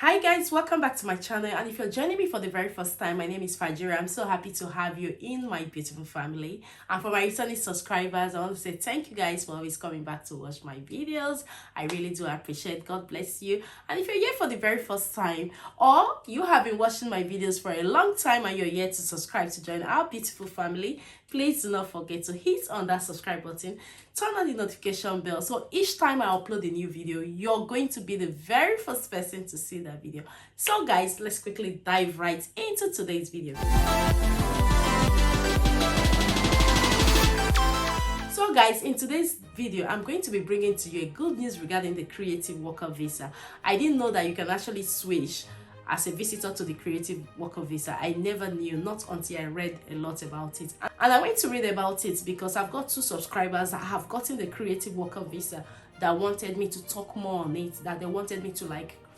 Hi guys, welcome back to my channel, and if you're joining me for the very first time, my name is Fajira. I'm so happy to have you in my beautiful family. And for my returning subscribers, I want to say thank you guys for always coming back to watch my videos. I really do appreciate. God bless you. And if you're here for the very first time, or you have been watching my videos for a long time and you're here to subscribe to join our beautiful family, please do not forget to hit on that subscribe button, turn on the notification bell, so each time I upload a new video, you're going to be the very first person to see that video. So guys, let's quickly dive right into today's video. So guys, in today's video, I'm going to be bringing to you a good news regarding the creative worker visa. I didn't know that you can actually switch as a visitor to the creative worker visa. I never knew, not until I read a lot about it. And I went to read about it because I've got 2 subscribers that have gotten the creative worker visa that wanted me to talk more on it, that they wanted me to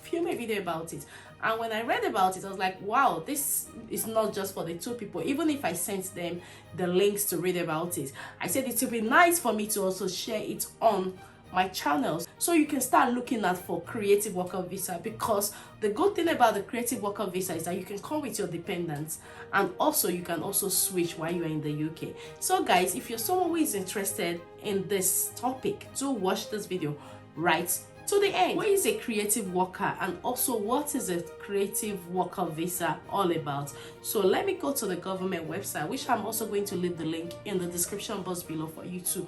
film a video about it. And when I read about it, I was like, wow, this is not just for the 2 people. Even if I sent them the links to read about it, I said it would be nice for me to also share it on my channels, so you can start looking at for creative worker visa. Because the good thing about the creative worker visa is that you can come with your dependents, and also you can also switch while you are in the UK. So guys, if you're someone who is interested in this topic, do watch this video right to the end. What is a creative worker, and also what is a creative worker visa all about? So let me go to the government website, which I'm also going to leave the link in the description box below for you to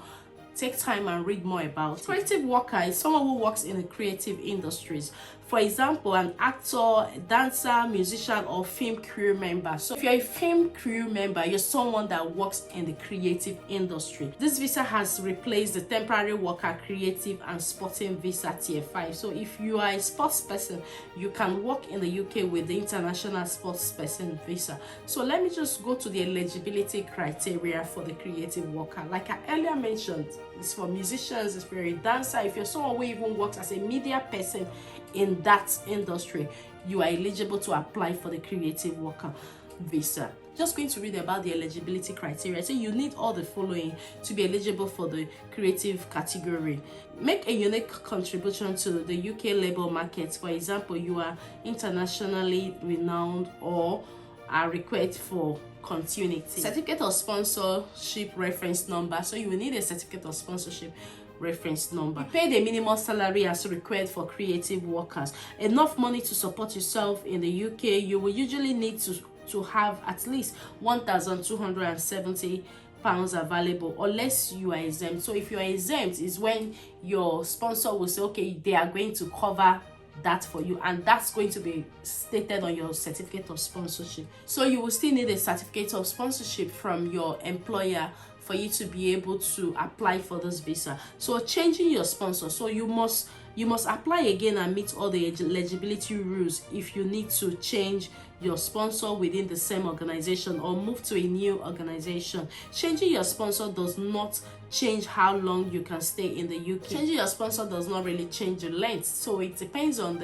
take time and read more about. Creative worker is someone who works in the creative industries. For example, an actor, dancer, musician, or film crew member. So if you're a film crew member, you're someone that works in the creative industry. This visa has replaced the temporary worker, creative, and sporting visa tier 5. So if you are a sports person, you can work in the UK with the international sports person visa. So let me just go to the eligibility criteria for the creative worker. Like I earlier mentioned, it's for musicians, it's for a dancer. If you're someone who even works as a media person in that industry, you are eligible to apply for the creative worker visa. Just going to read about the eligibility criteria. So you need all the following to be eligible for the creative category. Make a unique contribution to the UK labor market. For example, you are internationally renowned or are required for continuity. Certificate of sponsorship reference number. So you will need a certificate of sponsorship reference number. Pay the minimum salary as required for creative workers. Enough money to support yourself in the UK. You will usually need to have at least £1,270 available, unless you are exempt. So if you are exempt, is when your sponsor will say, okay, they are going to cover that for you, and that's going to be stated on your certificate of sponsorship. So you will still need a certificate of sponsorship from your employer for you to be able to apply for this visa. So changing your sponsor, so you must apply again and meet all the eligibility rules if you need to change your sponsor within the same organization or move to a new organization. Changing your sponsor does not change how long you can stay in the UK. Changing your sponsor does not really change the length, so it depends on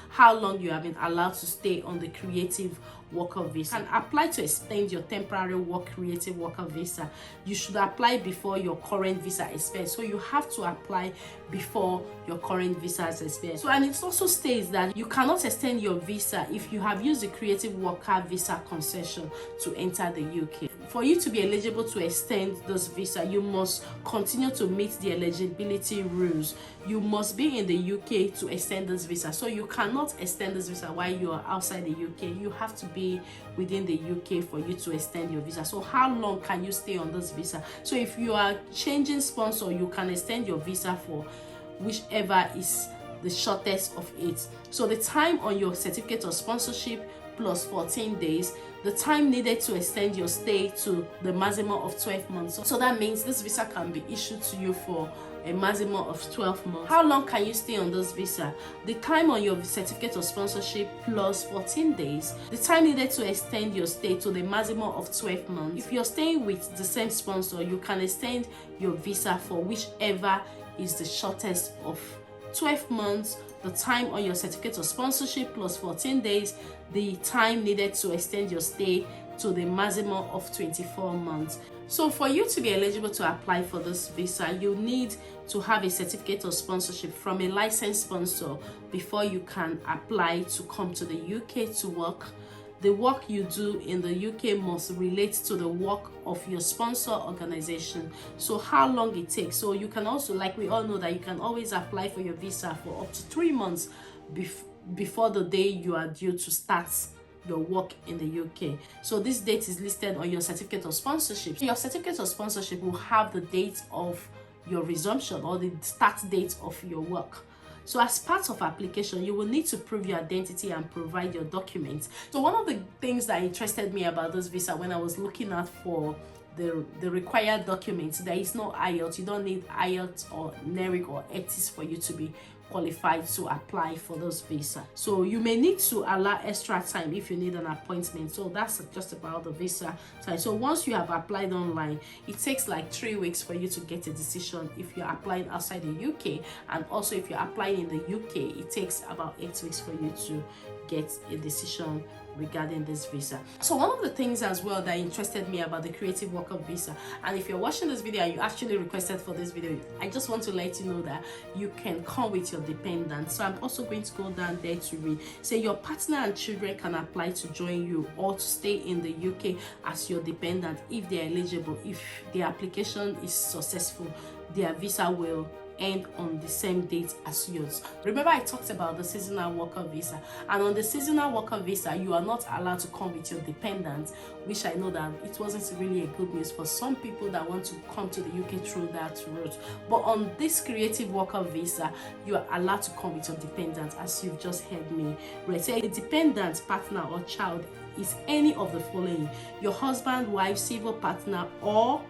how long you have been allowed to stay on the creative worker visa. You can apply to extend your temporary creative worker visa. You should apply before your current visa expires. So you have to apply before your current visa expires. So, and it also states that you cannot extend your visa if you have used the creative worker visa concession to enter the UK. For you to be eligible to extend this visa, you must continue to meet the eligibility rules. You must be in the UK to extend this visa. So you cannot extend this visa while you are outside the UK. You have to be within the UK for you to extend your visa. So how long can you stay on this visa? So if you are changing sponsor, you can extend your visa for whichever is the shortest of it. So the time on your certificate of sponsorship plus 14 days, the time needed to extend your stay to the maximum of 12 months. So that means this visa can be issued to you for a maximum of 12 months. How long can you stay on this visa? The time on your certificate of sponsorship plus 14 days, the time needed to extend your stay to the maximum of 12 months. If you're staying with the same sponsor, you can extend your visa for whichever is the shortest of 12 months, the time on your certificate of sponsorship plus 14 days, the time needed to extend your stay to the maximum of 24 months. So for you to be eligible to apply for this visa, you need to have a certificate of sponsorship from a licensed sponsor before you can apply to come to the UK to work. The work you do in the UK must relate to the work of your sponsor organization. So how long it takes. So you can also, like we all know, that you can always apply for your visa for up to 3 months before the day you are due to start your work in the UK. So this date is listed on your certificate of sponsorship. Your certificate of sponsorship will have the date of your resumption or the start date of your work. So as part of application, you will need to prove your identity and provide your documents. So one of the things that interested me about this visa when I was looking out for the required documents, there is no IELTS. You don't need IELTS or NERIC or ETIS for you to be qualified to apply for this visa. So you may need to allow extra time if you need an appointment. So that's just about the visa time. So once you have applied online, it takes like 3 weeks for you to get a decision if you're applying outside the UK, and also if you're applying in the UK, it takes about 8 weeks for you to get a decision regarding this visa. So one of the things as well that interested me about the creative worker visa, and if you're watching this video and you actually requested for this video, I just want to let you know that you can come with your dependents. So I'm also going to go down there to read. Say your partner and children can apply to join you or to stay in the UK as your dependent if they're eligible. If the application is successful, their visa will end on the same date as yours. Remember I talked about the seasonal worker visa, and on the seasonal worker visa you are not allowed to come with your dependents, which I know that it wasn't really a good news for some people that want to come to the UK through that route. But on this creative worker visa, you are allowed to come with your dependents, as you've just heard me right. Say a dependent, partner or child is any of the following: your husband, wife, civil partner, or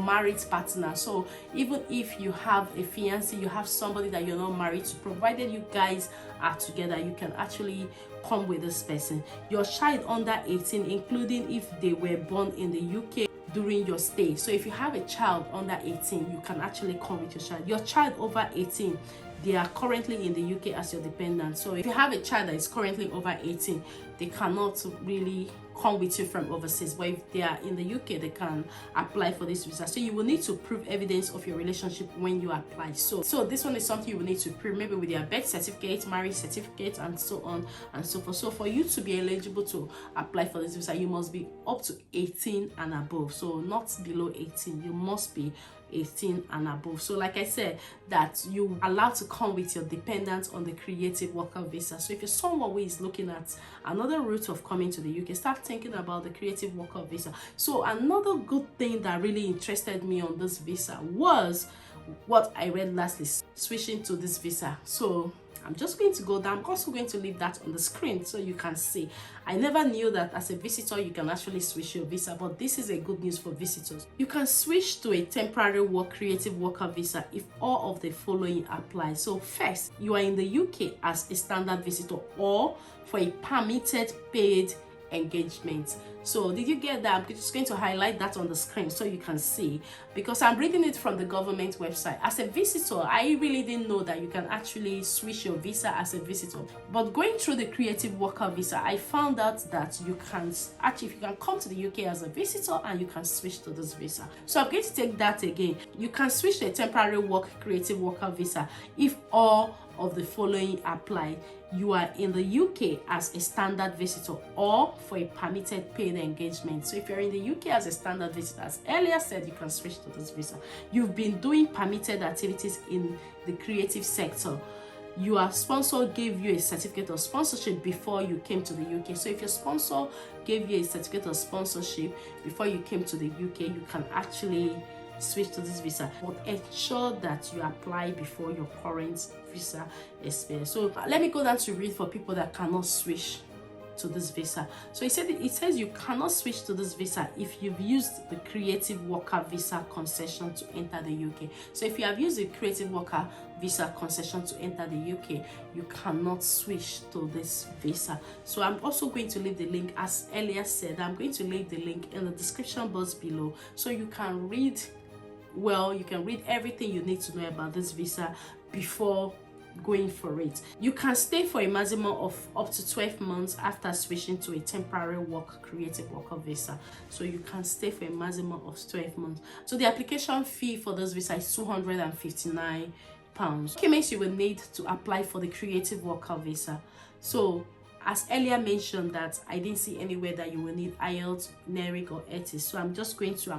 married partner. So even if you have a fiancé, you have somebody that you're not married to, provided you guys are together, you can actually come with this person. Your child under 18, including if they were born in the UK during your stay. So if you have a child under 18, you can actually come with your child. Your child over 18, they are currently in the UK as your dependent. So if you have a child that is currently over 18, they cannot really come with you from overseas, but if they are in the UK, they can apply for this visa. So you will need to prove evidence of your relationship when you apply. So this one is something you will need to prove, maybe with your birth certificate, marriage certificate, and so on and so forth. So for you to be eligible to apply for this visa, you must be up to 18 and above. So not below 18, you must be 18 and above. So like I said, that you allowed to come with your dependents on the creative worker visa. So if you're someone who is looking at another route of coming to the UK, start thinking about the creative worker visa. So another good thing that really interested me on this visa was what I read lastly, switching to this visa. So I'm just going to go down. I'm also going to leave that on the screen so you can see. I never knew that as a visitor you can actually switch your visa, but this is a good news for visitors. You can switch to a temporary work creative worker visa if all of the following apply. So first, you are in the UK as a standard visitor or for a permitted paid engagement. So did you get that? I'm just going to highlight that on the screen so you can see, because I'm reading it from the government website. As a visitor, I really didn't know that you can actually switch your visa as a visitor, but going through the creative worker visa, I found out that you can actually, if you can come to the UK as a visitor and you can switch to this visa. So I'm going to take that again. You can switch to a temporary work creative worker visa if all of the following apply. You are in the UK as a standard visitor or for a permitted paid engagement. So if you're in the UK as a standard visitor, as earlier said, you can switch to this visa. You've been doing permitted activities in the creative sector. Your sponsor gave you a certificate of sponsorship before you came to the UK. So if your sponsor gave you a certificate of sponsorship before you came to the UK, you can actually switch to this visa, but ensure that you apply before your current visa expires. So let me go down to read for people that cannot switch to this visa. So it says you cannot switch to this visa if you've used the creative worker visa concession to enter the UK. So if you have used the creative worker visa concession to enter the UK, you cannot switch to this visa. So I'm also going to leave the link, as earlier said, I'm going to leave the link in the description box below so you can read, well, you can read everything you need to know about this visa before going for it. You can stay for a maximum of up to 12 months after switching to a temporary work creative worker visa. So you can stay for a maximum of 12 months. So the application fee for this visa is £259. Documents you will need to apply for the creative worker visa. So as earlier mentioned, that I didn't see anywhere that you will need IELTS, NERIC or ETIS. So I'm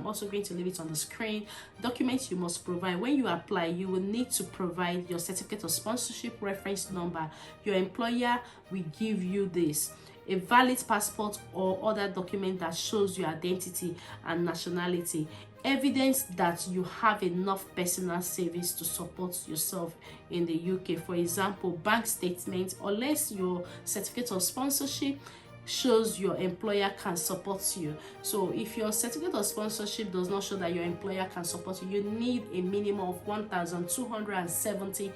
also going to leave it on the screen. Documents you must provide when you apply: you will need to provide your certificate of sponsorship reference number. Your employer will give you this: a valid passport or other document that shows your identity and nationality, evidence that you have enough personal savings to support yourself in the UK. For example, bank statements, unless your certificate of sponsorship shows your employer can support you. So if your certificate of sponsorship does not show that your employer can support you, you need a minimum of £1,270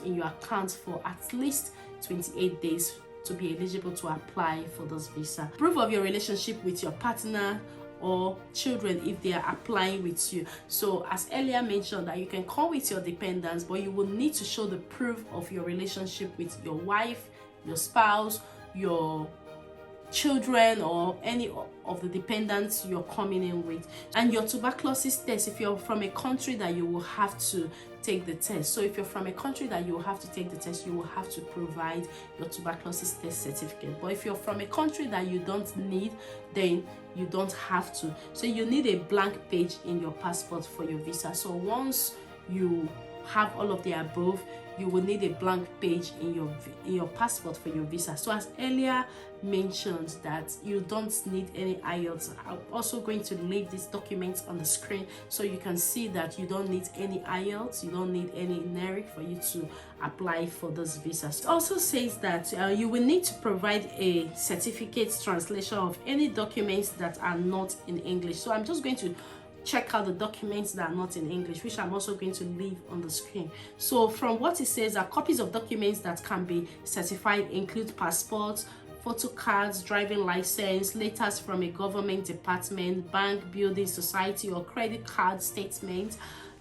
in your account for at least 28 days to be eligible to apply for this visa. Proof of your relationship with your partner or children if they are applying with you. So as earlier mentioned, that you can come with your dependents, but you will need to show the proof of your relationship with your wife, your spouse, your children, or any of the dependents you're coming in with. And your tuberculosis test, if you're from a country that you will have to take the test. So if you're from a country that you will have to take the test, you will have to provide your tuberculosis test certificate. But if you're from a country that you don't need, then you don't have to. So you need a blank page in your passport for your visa. So once you have all of the above, you will need a blank page in your passport for your visa. So as earlier mentioned, that you don't need any IELTS. I'm also going to leave these documents on the screen so you can see that you don't need any IELTS, you don't need any NERIC for you to apply for this visa. It also says that you will need to provide a certificate translation of any documents that are not in English. So I'm just going to check out the documents that are not in English, which I'm also going to leave on the screen. So from what it says, copies of documents that can be certified include passports, photo cards, driving license, letters from a government department, bank, building society or credit card statements,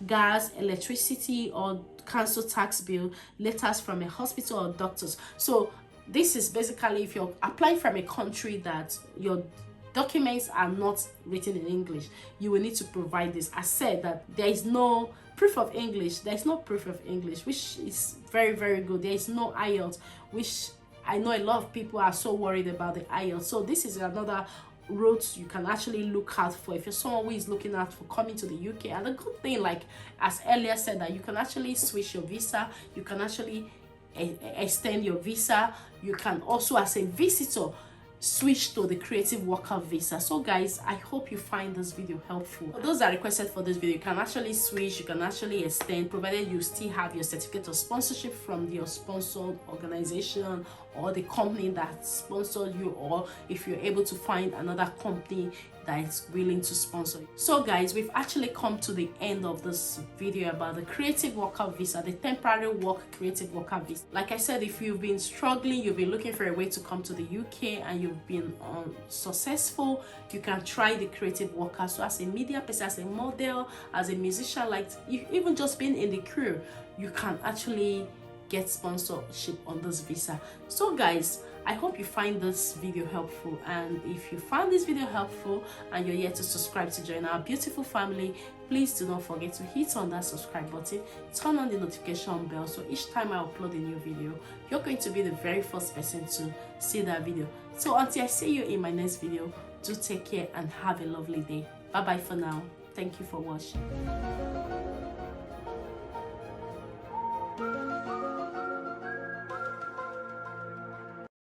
gas, electricity or council tax bill, letters from a hospital or doctors. So this is basically if you're applying from a country that your documents are not written in English, you will need to provide this. I said that there is no proof of English, which is very, very good. There is no IELTS, which I know a lot of people are so worried about the IELTS. So this is another route you can actually look out for if you're someone who is looking out for coming to the UK. And the good thing, like as earlier said, that you can actually switch your visa, you can actually extend your visa, you can also as a visitor switch to the creative worker visa. So guys, I hope you find this video helpful. For those that requested for this video, you can actually switch, you can actually extend, provided you still have your certificate of sponsorship from your sponsored organization or the company that sponsored you, or if you're able to find another company that is willing to sponsor you. So guys, we've actually come to the end of this video about the creative worker visa, the temporary work creative worker visa. Like I said, if you've been struggling, you've been looking for a way to come to the UK and you've been unsuccessful, you can try the creative worker. So as a media person, as a model, as a musician, like even just being in the crew, you can actually get sponsorship on this visa. So guys, I hope you find this video helpful, and if you found this video helpful and you're yet to subscribe to join our beautiful family, please do not forget to hit on that subscribe button, turn on the notification bell, so each time I upload a new video, you're going to be the very first person to see that video. So until I see you in my next video, do take care and have a lovely day. Bye bye for now. Thank you for watching.